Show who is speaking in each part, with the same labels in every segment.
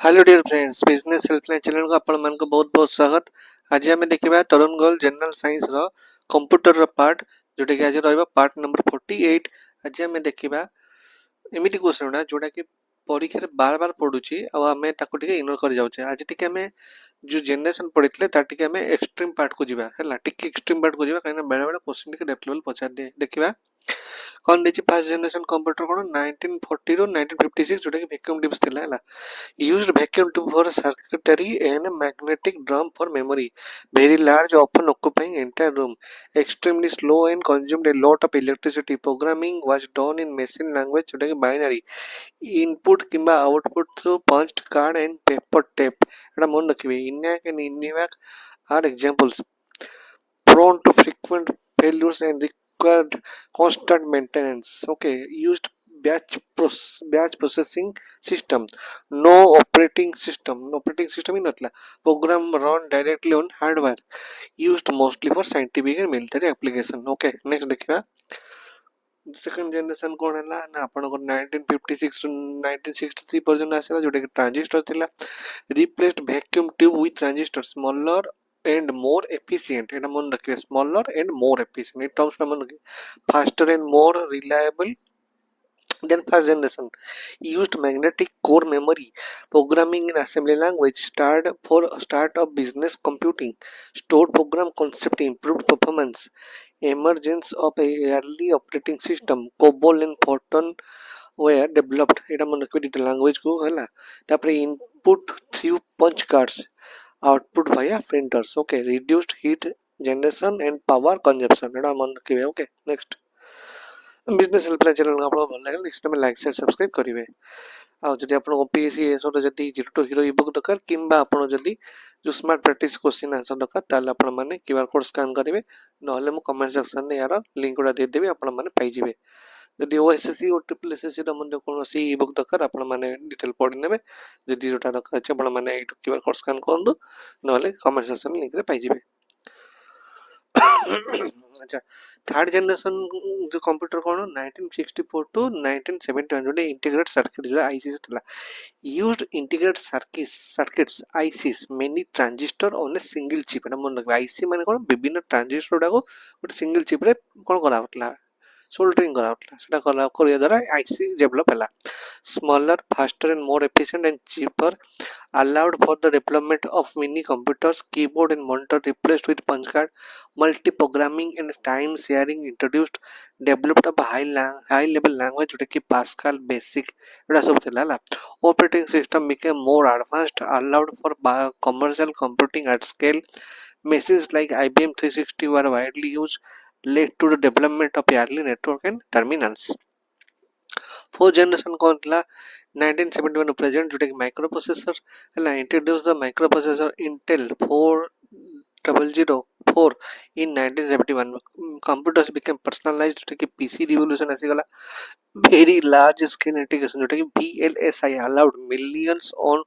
Speaker 1: Hello dear friends, business helpline channel को आपण मान को बहुत बहुत स्वागत। आज आम देखा तरुण गोल जनरल साइंस रो कंप्यूटर रो पार्ट जोटा कि आज रहा पार्ट नंबर 48। आज आम देखा एमती क्वेश्चन गुड़ा जोटा कि परीक्षा बार बार पड़ुची आम इग्नोर कर जाऊे। आज टी आम जो जेनेरेशन पढ़ी ताकि आम एक्सट्रीम पार्ट को जीवा है टिक एक्सट्रीम पार्ट को जीवा कहीं बेले बेले क्वेश्चन टी डेप्थ लेवल पचार दिए। देखा कौन देखिए फास्ट जनरेशन कंप्यूटर कौन 1940 ରୁ 1956 जोटा कि वैक्यूम ट्यूब्स थिला है used vacuum tube for circuitry and magnetic drum for memory, very large, often occupying entire room, extremely slow and consumed a lot of electricity. Programming was done in machine language जोटा कि binary input किंबा output through punched card and paper tape। एटा मन रखिबे। ENIAC and ENIAC are examples prone to frequent failures and required constant maintenance। Okay, used batch processing system, no operating system in नथला, program run directly on hardware, used mostly for scientific and military application। Okay, next देखिबा second generation कोन हला ना आपण को 1956 to 1963 पर्यंत आसेला जोटा कि transistor थिला, replaced vacuum tube with transistor, smaller and more efficient। एटा मन रखिए, smaller and more efficient ये टर्म्स पे मन रखिए, faster and more reliable then first generation, used magnetic core memory, programming in assembly language, start of business computing, stored program concept, improved performance, emergence of a early operating system, COBOL and Fortran were developed। एटा मन रखिए detail language को हला। तापरे input through punch cards, output via printers। Okay, reduced heat generation and power consumption एटा मन रखिए। Okay, next business helpline channel को आपको भल लगे निश्चित में लाइक शेयर सब्सक्राइब करेंगे। आउ जदि आपन ओपीएससी एसोर जदि 0 to हीरो ईबुक दरकार किंबा आपन जदि जो स्मार्ट प्रैक्टिस क्वेश्चन आंसर दरकार ताले आपन माने क्यूआर कोड स्कैन करेंगे, नहले मु कमेंट सेक्शन में यार लिंक उडा दे देबे, आपन माने पाई जिवे। जदि ओएसएससी और ट्रिपल एसएससी द मन कोनोसी ईबुक दरकार आपन माने डिटेल पढि नेबे। जदि जोटा दरकार छै आपन माने एटू क्यूआर कोड स्कैन करंदु, नहले कमेंट सेक्शन लिंक रे पाई जिवे। अच्छा, थर्ड जनरेशन जो कंप्यूटर कौन 1964 टू 1971 जो इंटीग्रेटेड सर्किट जो आईसी था, used integrated circuits ISIS many transistor on a single chip. एटा मन रखबे, आईसी माने कोन विभिन्न ट्रांजिस्टर डाको गोटे सिंगल चिप रे कोन करा होतला, सोल्डरिंग करा होतला, सेटा करा करिया द्वारा आईसी डेवलप हला। Smaller, faster and more efficient and cheaper, allowed for the development of mini computers, keyboard and monitor replaced with punch card, multi-programming and time sharing introduced, developed a high level language जोटा कि Pascal basic एटा सब थिला ला। Operating system became more advanced, allowed for commercial computing at scale, machines like IBM 360 were widely used, led to the development of early network and terminals। Fourth generation कौन था 1971 present जोटा कि micro processor है, introduce the micro processor Intel 4004 in 1971। Computers became personalised जोटा कि PC revolution आसी गला। Very large scale integration जोटा कि VLSI allowed millions on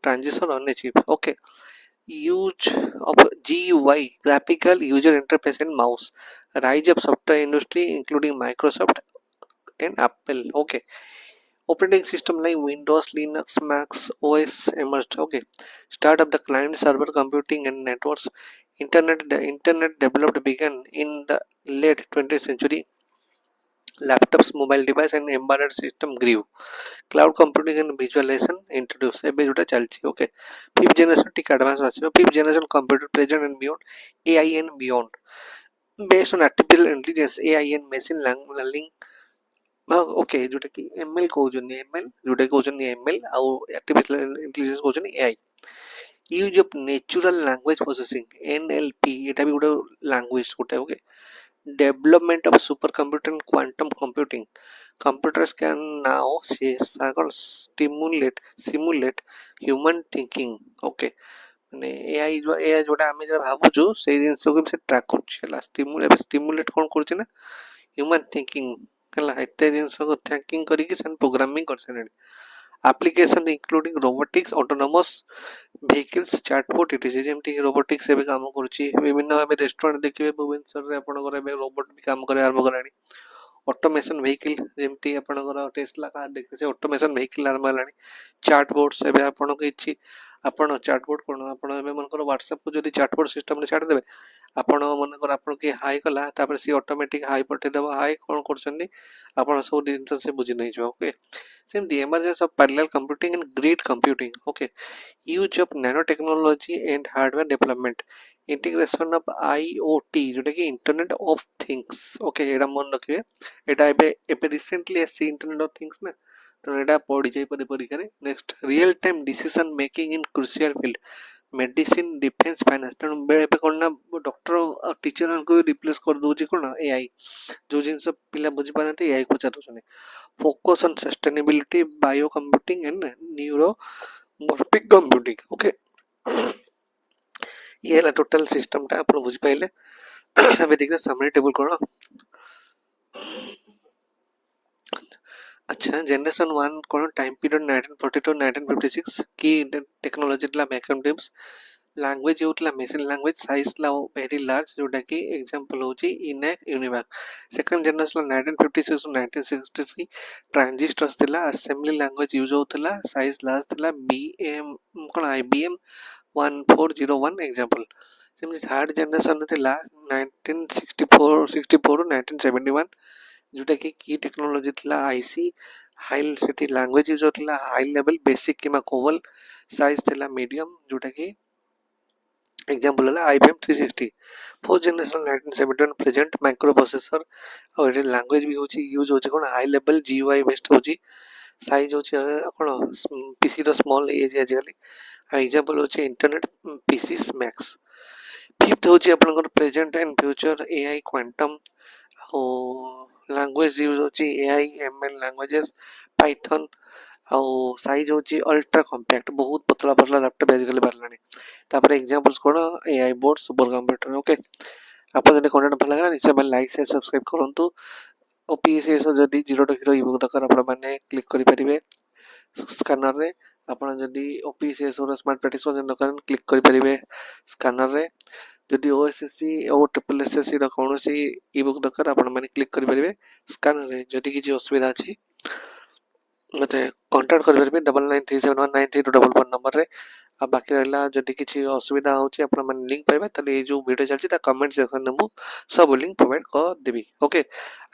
Speaker 1: transition on a chip. Okay, use of GUI, graphical user interface and mouse, rise of software industry including Microsoft and Apple। Okay, operating system like Windows, Linux, Mac OS emerged। Okay, start of the client server computing and networks, internet developed began in the late 20th century, laptops, mobile device and embedded system grew, cloud computing and visualization introduced एबे जोटा चलछि। Okay, fifth generation टिक advance आछियो, fifth generation computer present and beyond AI and beyond based on artificial intelligence, AI and machine learning। Okay, जोटा कि ML कहउछन, ML जोटा कहउछन एमएल आउ आर्टिफिशियल इंटेलिजेंस कहउछन AI. Use of natural language processing NLP एटा भी गोटे लैंग्वेज गोटे। Okay, development of super computer and quantum computing, computers can now simulate human thinking. Okay, माने एआई जोटा आमे जे भाबुछु से जिंस को से ट्रैक करछला, स्टिमुलेट कोन करछ ना ह्यूमन थिंकिंग कला एते जिंस को थिंकिंग करी कि सन प्रोग्रामिंग कर सने। Application including robotics, autonomous vehicles, chatbot etc जेमति रोबोटिक्स एबे काम करूची। विभिन्न एबे रेस्टोरेंट देखिबे भुवनेश्वर रे आपन करे एबे रोबोट भी काम करे आरंभ करानी। ऑटोमेशन व्हीकल जेमती आपनकर टेस्ला कार देखिए से ऑटोमेशन व्हीकल आरंभ हेलानी चैटबॉट्स एबे आपन किछि आपण चैटबॉट कोन आपण एबे मनकर व्हाट्सएप को जदी चैटबॉट सिस्टम रे छाड़ देबे आपण मनकर आपण के हाई कला तापर सी ऑटोमेटिक हाई पठे देबो हाई कोन करछन्दी आपण सब दिन से बुझी नै जो okay same the emergence of parallel computing and grid computing okay use of nanotechnology and hardware development integration of IoT जोटा कि इंटरनेट ऑफ थिंग्स ओके एटा मन रखिए एटा एबे recently AC internet of things ना तो एटा पढ़ी जाई परे परीक्षा रे next real time decision making in crucial field medicine defence finance तेणु बेले कोन ना डॉक्टर और टीचर को रिप्लेस कर दोची कोन एआई जो जिनस पिला बुझी पारंती एआई को चाहते focus on sustainability bio computing and neuro morphic computing okay ये है टोटल सिस्टम टा आप बुझी पाइले अबे देखिए समरी टेबल करो अच्छा जनरेशन 1 कोन टाइम पीरियड 1942 1956 की टेक्नोलॉजी ला वैक्यूम ट्यूब्स लैंग्वेज होतला मशीन लैंग्वेज साइज ला वेरी लार्ज जोटा की एग्जांपल होची ENIAC UNIVAC second generation 1956 1963 transistors थिला असेंबली लैंग्वेज यूज होतला साइज लार्ज थिला बीएम कोन IBM 1401 example same third generation थिला 1964 64 1971 जोटा की टेक्नोलॉजी थिला IC high city language use होतला हाई लेवल बेसिक किमा कोवल साइज थिला मीडियम जोटा की एग्जांपल है IBM 360 fourth generation 1971 present micro processor और ये लैंग्वेज भी होची यूज होची कोन हाई लेवल GUI बेस्ड होची साइज होची कोन पीसी रो स्मॉल एज आजकल एग्जांपल होची इंटरनेट पीसी मैक्स फिफ्थ होची आपन present and future AI quantum और लैंग्वेज यूज होची AI ML लैंग्वेजेस पाइथन आउ साइज होची अल्ट्रा कॉम्पैक्ट बहुत पतला पतला लैपटॉप आजकल बारलानी तापर एग्जांपल्स कोन AI board super computer okay आपन जदि कंटेंट भल लागला निश्चय लाइक शेयर सब्सक्राइब करंतु ओपीएसएस जदि 0 to 0 ईबुक दरकार आपण माने क्लिक करि परिबे स्कैनर रे आपण जदि ओपीएसएस और स्मार्ट प्रैक्टिस दरकार क्लिक करि परिबे स्कैनर रे जदि ओएसएससी और ट्रिपल एसएससी र कोनोसी ईबुक दरकार आपण माने क्लिक करि परिबे स्कैनर रे जदि किछि असुविधा अछि मते कांटेक्ट कर परबे 9937193211 नंबर रे आ बाकी रहला जदि किछि असुविधा होछि आपण मन लिंक पाइबे तले ए जो वीडियो चलछि ता कमेंट सेक्शन में मु सब लिंक प्रोवाइड कर देबी ओके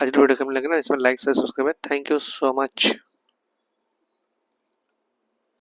Speaker 1: आज वीडियो केम लागना इसमें like share subscribe thank you so much.